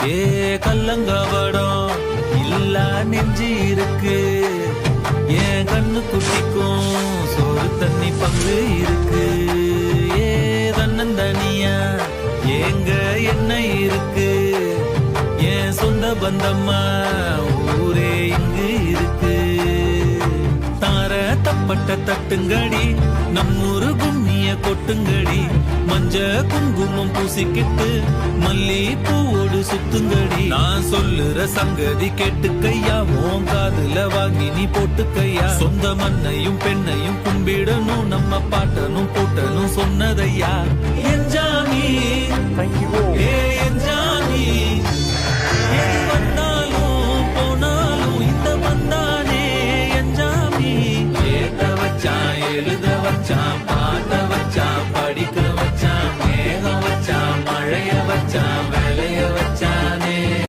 ஏ கல்லங்கவடம் இல்ல நெஞ்சு இருக்கு, என் கண்ணு குட்டிக்கும் சோறு தண்ணி பங்கு இருக்கு. ஏ தன்னந்தனியா எங்க என்ன இருக்கு, என் சொந்த பந்தம்மா ஊரே இங்கு இருக்கு. தார தப்பட்ட தட்டுங்கடி நம்மூரு கும்மிய கொட்டுங்கடி, மஞ்ச குங்குமம் பூசிக்கிட்டு மல்லி பூவோடு சுத்துங்கடி. நான் சொல்லுற சங்கதி கேட்டுக்கையா, உன் காதுல வாங்கி நீ போட்டுக்கையா. சொந்த மண்ணையும் பெண்ணையும் கும்பிடணும், நம்ம பாட்டனும் போட்டனும் சொன்னதையா. என் ஜாமி ஏ என் ஜாமி